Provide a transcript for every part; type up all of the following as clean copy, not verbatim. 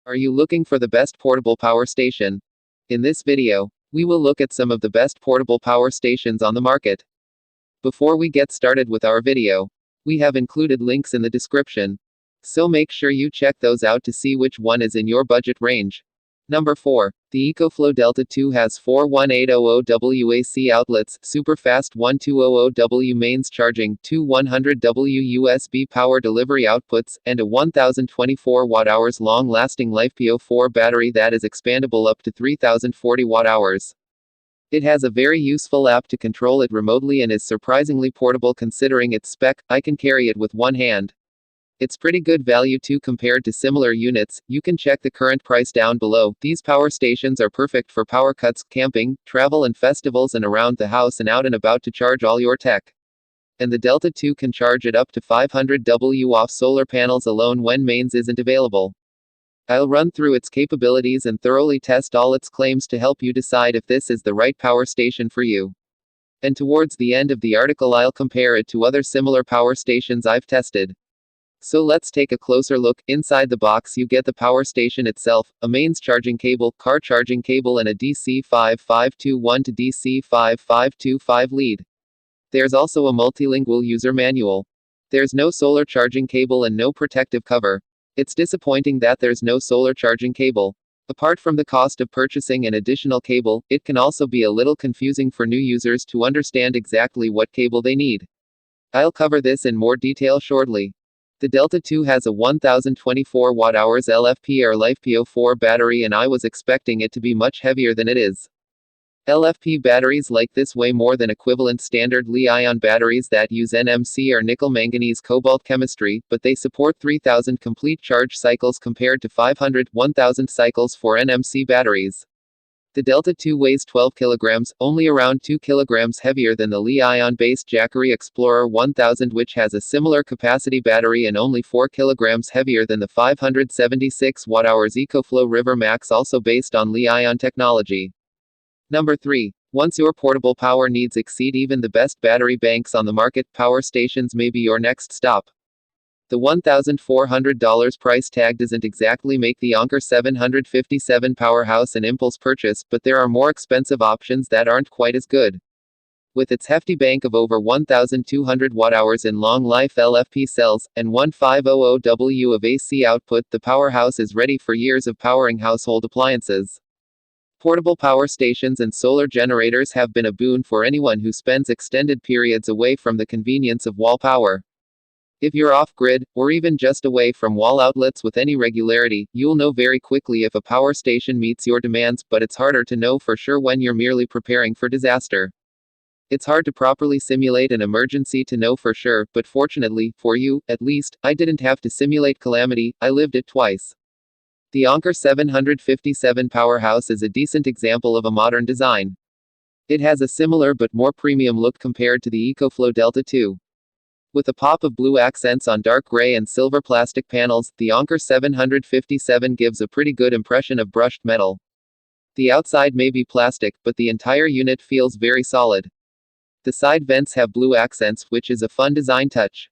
Are you looking for the best portable power station? In this video, we will look at some of the best portable power stations on the market. Before we get started with our video, we have included links in the description, so make sure you check those out to see which one is in your budget range. Number 4. The EcoFlow Delta 2 has 4 1800W AC outlets, super fast 1200W mains charging, 2 100W USB power delivery outputs, and a 1024 Wh long-lasting LiFePO4 battery that is expandable up to 3040 Wh. It has a very useful app to control it remotely and is surprisingly portable considering its spec. I can carry it with one hand. It's pretty good value too compared to similar units. You can check the current price down below. These power stations are perfect for power cuts, camping, travel and festivals, and around the house and out and about to charge all your tech. And the Delta 2 can charge it up to 500W off solar panels alone when mains isn't available. I'll run through its capabilities and thoroughly test all its claims to help you decide if this is the right power station for you. And towards the end of the article I'll compare it to other similar power stations I've tested. So let's take a closer look. Inside the box you get the power station itself, a mains charging cable, car charging cable, and a DC 5521 to DC 5525 lead. There's also a multilingual user manual. There's no solar charging cable and no protective cover. It's disappointing that there's no solar charging cable. Apart from the cost of purchasing an additional cable, it can also be a little confusing for new users to understand exactly what cable they need. I'll cover this in more detail shortly. The Delta 2 has a 1024 Wh LFP or LiFePO4 battery, and I was expecting it to be much heavier than it is. LFP batteries like this weigh more than equivalent standard Li-ion batteries that use NMC or nickel-manganese cobalt chemistry, but they support 3000 complete charge cycles compared to 500-1000 cycles for NMC batteries. The Delta 2 weighs 12 kilograms, only around 2 kilograms heavier than the Li-ion-based Jackery Explorer 1000, which has a similar capacity battery, and only 4 kilograms heavier than the 576 Wh EcoFlow River Max, also based on Li-ion technology. Number 3. Once your portable power needs exceed even the best battery banks on the market, power stations may be your next stop. The $1,400 price tag doesn't exactly make the Anker 757 powerhouse an impulse purchase, but there are more expensive options that aren't quite as good. With its hefty bank of over 1,200 Wh in long-life LFP cells, and 1500W of AC output, the powerhouse is ready for years of powering household appliances. Portable power stations and solar generators have been a boon for anyone who spends extended periods away from the convenience of wall power. If you're off-grid, or even just away from wall outlets with any regularity, you'll know very quickly if a power station meets your demands, but it's harder to know for sure when you're merely preparing for disaster. It's hard to properly simulate an emergency to know for sure, but fortunately, for you, at least, I didn't have to simulate calamity, I lived it twice. The Anker 757 powerhouse is a decent example of a modern design. It has a similar but more premium look compared to the EcoFlow Delta 2. With a pop of blue accents on dark gray and silver plastic panels, the Anker 757 gives a pretty good impression of brushed metal. The outside may be plastic, but the entire unit feels very solid. The side vents have blue accents, which is a fun design touch.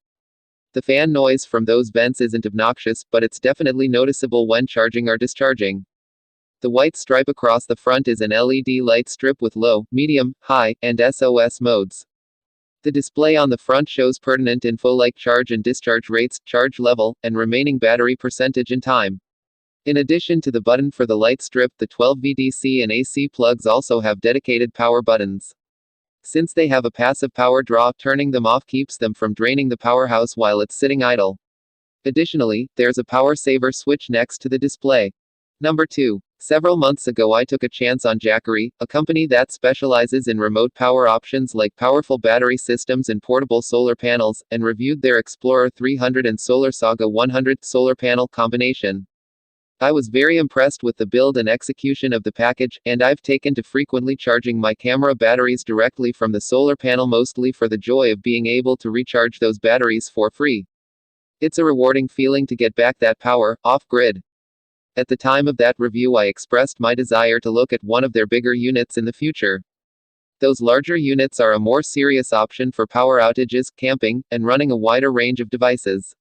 The fan noise from those vents isn't obnoxious, but it's definitely noticeable when charging or discharging. The white stripe across the front is an LED light strip with low, medium, high, and SOS modes. The display on the front shows pertinent info like charge and discharge rates, charge level, and remaining battery percentage and time. In addition to the button for the light strip, the 12V DC and AC plugs also have dedicated power buttons. Since they have a passive power draw, turning them off keeps them from draining the powerhouse while it's sitting idle. Additionally, there's a power saver switch next to the display. Number 2. Several months ago I took a chance on Jackery, a company that specializes in remote power options like powerful battery systems and portable solar panels, and reviewed their Explorer 300 and Solar Saga 100 solar panel combination. I was very impressed with the build and execution of the package, and I've taken to frequently charging my camera batteries directly from the solar panel, mostly for the joy of being able to recharge those batteries for free. It's a rewarding feeling to get back that power, off-grid. At the time of that review I expressed my desire to look at one of their bigger units in the future. Those larger units are a more serious option for power outages, camping, and running a wider range of devices.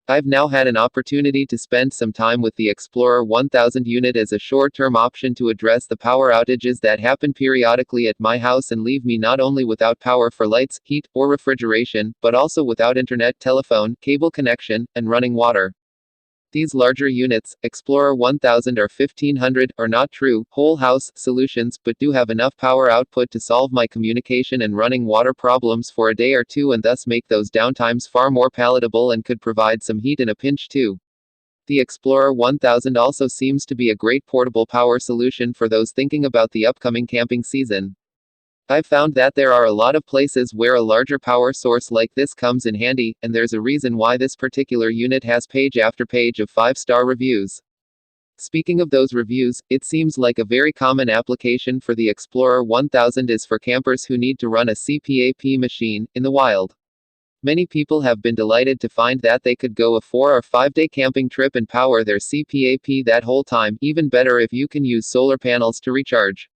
I've now had an opportunity to spend some time with the Explorer 1000 unit as a short-term option to address the power outages that happen periodically at my house and leave me not only without power for lights, heat, or refrigeration, but also without internet, telephone, cable connection, and running water. These larger units, Explorer 1000 or 1500, are not true whole house solutions, but do have enough power output to solve my communication and running water problems for a day or two and thus make those downtimes far more palatable and could provide some heat in a pinch too. The Explorer 1000 also seems to be a great portable power solution for those thinking about the upcoming camping season. I've found that there are a lot of places where a larger power source like this comes in handy, and there's a reason why this particular unit has page after page of 5-star reviews. Speaking of those reviews, it seems like a very common application for the Explorer 1000 is for campers who need to run a cpap machine in the wild. Many people have been delighted to find that they could go a 4 or 5 day camping trip and power their cpap that whole time, even better if you can use solar panels to recharge.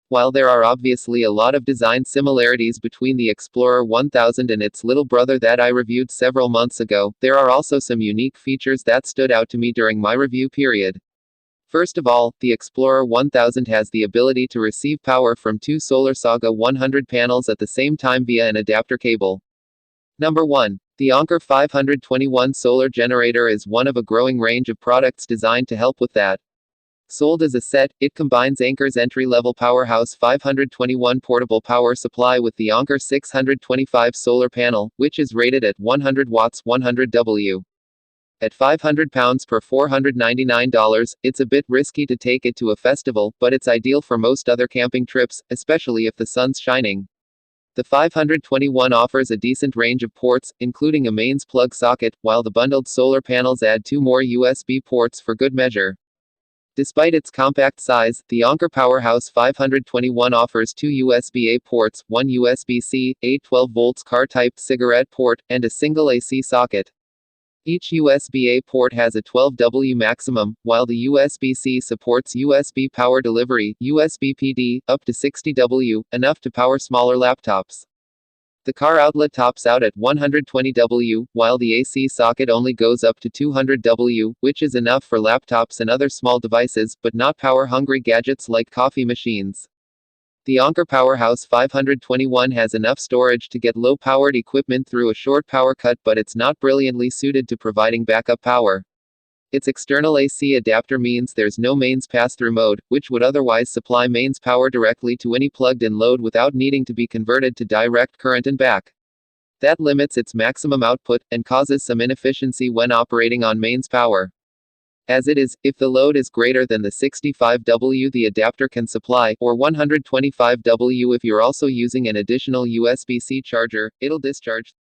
While there are obviously a lot of design similarities between the Explorer 1000 and its little brother that I reviewed several months ago, there are also some unique features that stood out to me during my review period. First of all, the Explorer 1000 has the ability to receive power from two SolarSaga 100 panels at the same time via an adapter cable. Number 1. The Anker 521 solar generator is one of a growing range of products designed to help with that. Sold as a set, it combines Anker's entry-level Powerhouse 521 portable power supply with the Anker 625 solar panel, which is rated at 100 watts 100 W. At £500 per $499, it's a bit risky to take it to a festival, but it's ideal for most other camping trips, especially if the sun's shining. The 521 offers a decent range of ports, including a mains plug socket, while the bundled solar panels add 2 more USB ports for good measure. Despite its compact size, the Anker Powerhouse 521 offers 2 USB-A ports, 1 USB-C, a 12-volt car-type cigarette port, and a single AC socket. Each USB-A port has a 12W maximum, while the USB-C supports USB power delivery, USB PD, up to 60W, enough to power smaller laptops. The car outlet tops out at 120W, while the AC socket only goes up to 200W, which is enough for laptops and other small devices, but not power-hungry gadgets like coffee machines. The Anker Powerhouse 521 has enough storage to get low-powered equipment through a short power cut, but it's not brilliantly suited to providing backup power. Its external AC adapter means there's no mains pass-through mode, which would otherwise supply mains power directly to any plugged-in load without needing to be converted to direct current and back. That limits its maximum output, and causes some inefficiency when operating on mains power. As it is, if the load is greater than the 65W the adapter can supply, or 125W if you're also using an additional USB-C charger, it'll discharge.